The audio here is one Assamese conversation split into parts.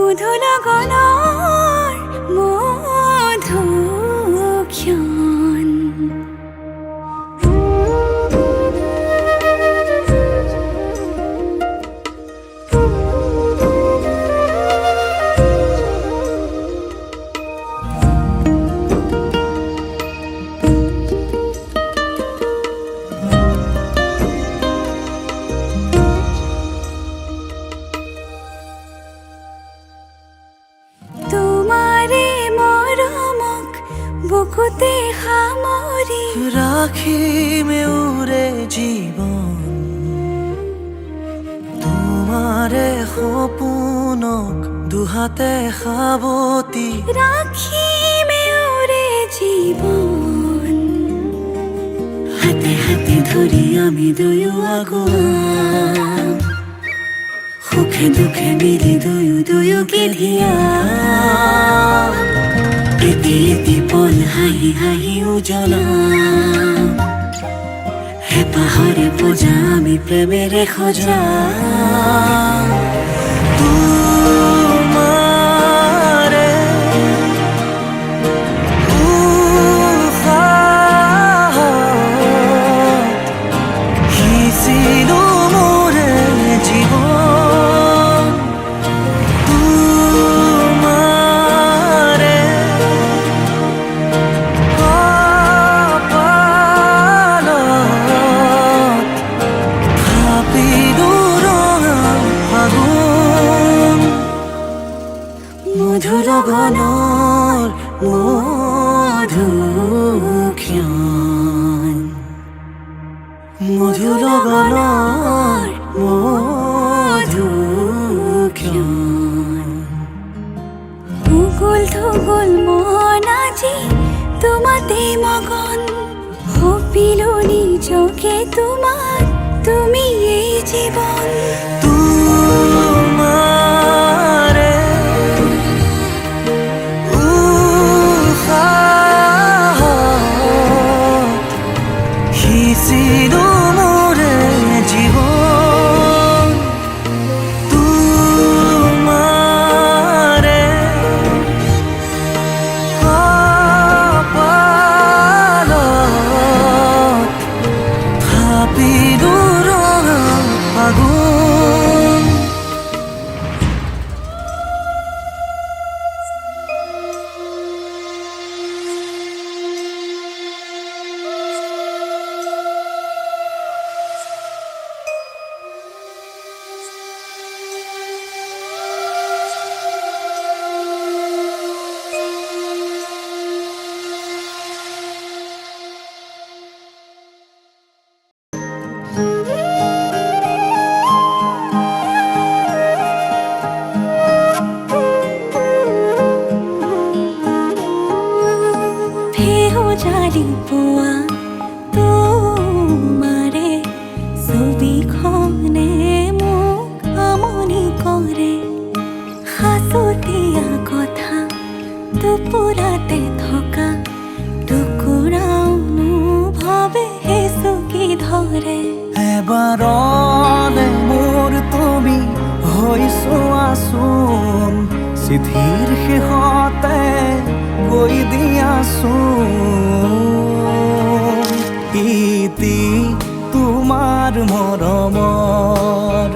মধুলগনৰ মধুক্ষণ বুকুতে সামৰি ৰাখিমে উৰে জীৱন তোমাৰে সপোনক দুহাতে সাৱতি ৰাখিমে উৰে জীৱন হাতে হাতে ধৰি আমি দুয়ো আগুৱাম সুখে দুখে মিলি দুয়োকে ধিয়াম এটি এটি পল হাঁহি হাঁহি উজ্বলাম হেঁপাহৰে পূজা আমি প্ৰেমেৰে সজাম তোমাৰে উশাহত সিঁচিলো মোৰে জীৱন তোমাৰে মধুলগনৰ মধুক্ষণ মধুলগনৰ মধুক্ষণ মুকুল থুকুল মন আজি তোমাতে মগন সপিলো নিজকে তোমাক তুমি এই জীৱন তোমাৰে উশাহত সিঁচিলো মোৰে জীৱন তোমাৰে কপালত থাপিলো ৰঙা ফাগুন জালি পোৱা তোমাৰে ছবিখনে মোক আমনি কৰে সাঁচতীয়া কথা টোপোলাতে থকা টুকুৰাও ভাবে চকী ধৰে এবাৰলে মোৰ তুমি হৈ চোৱাচোন চিঠিৰ শেষতে কৈ দিয়াচোন ইতি তোমাৰ মৰমৰ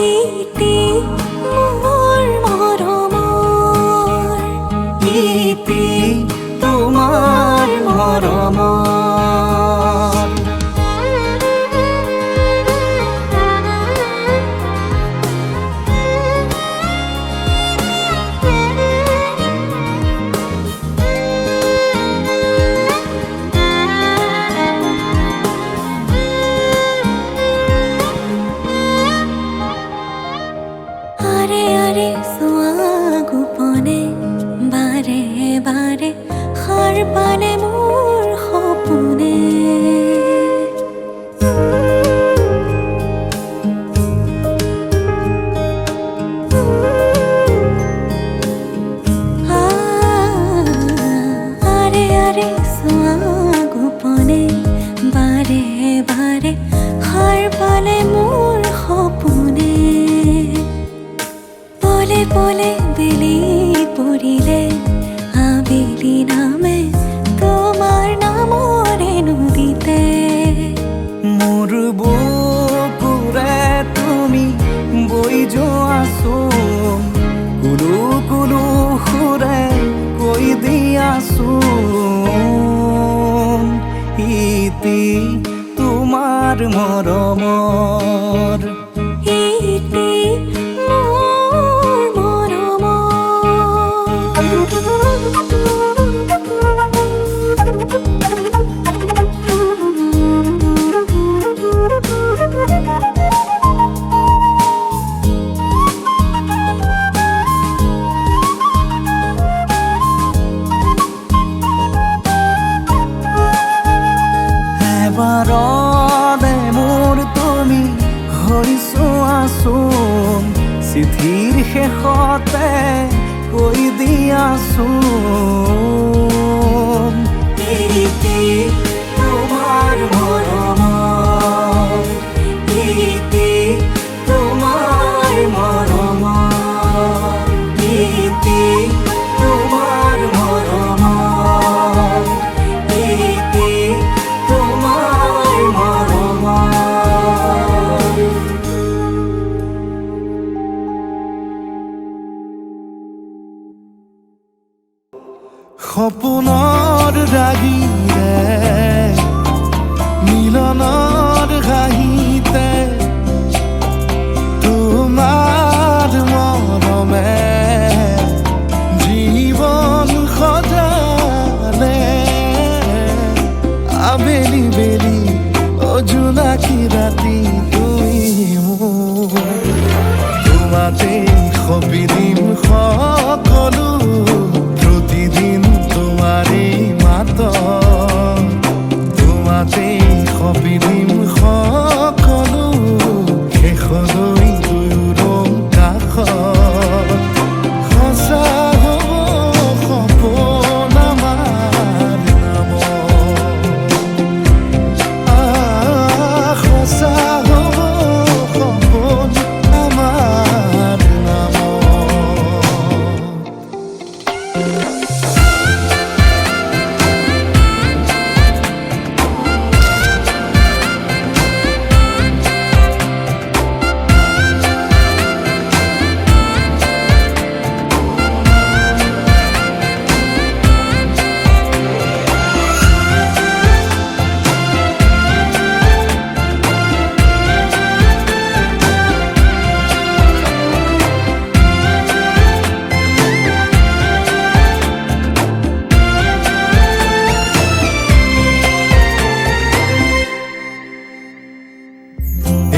ইতি মোৰ মৰমৰ ইতি তোমাৰ মৰমৰ আবেলি পৰিলে আবেলি নামে তোমাৰ নামৰে নদীতে মোৰ বুকুৰে তুমি বৈ যোৱাচোন কুলু কুলু সুৰে কৈ দিয়াচোন ইতি তোমাৰ মৰমৰ ইতি মোৰ এবাৰতে মোৰ তুমি হৈ চোৱাচোন চিঠিৰ শেষতে কৈ দিয়াচোন ইতি তোমাৰ মৰমৰ ইতি তোমাৰ মৰমৰ ইতি তোমাৰ মৰমৰ ইতি তোমাৰ মৰমৰ সপোনৰ ৰাগিৰে মিলনৰ হাঁহিতে তোমাৰ মৰমে জীৱন সজালে আবেলি বেলি জোনাকী ৰাতি তুমি মোৰ তোমাতে সপিদিম সকলো প্ৰতিদিন তোমাৰে মাত তোমাতে সপিদিম সকলো শেষলৈ দুয়োৰং কাষত সঁচা হ'ব সপোন আমাৰ নামত সঁচা হ'ব সপোন আমাৰ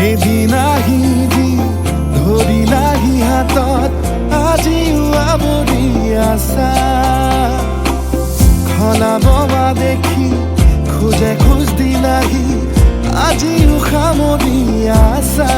এদিন আহিবি ধৰিলাহি হাতত আজিও আৱৰি আছা খলাববা দেখি খোজে খোজ দিলাহি আজিও সামৰি আছা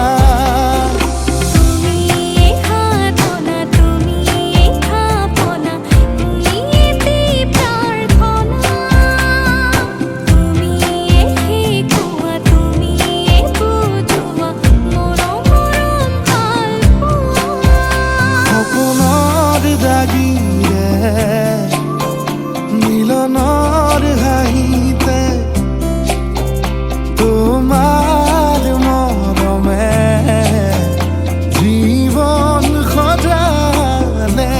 মিলনৰ হাঁহিতে তোমাৰ মৰমে জীৱন সজালে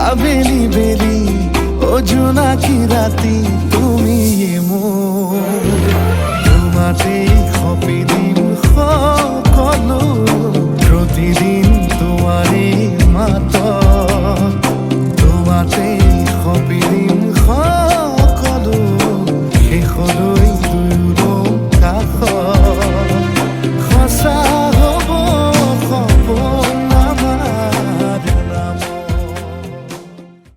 আবেলি বেলি জোনাকী ৰাতি তুমি মোৰ তোমাতে সপিদিম সকলো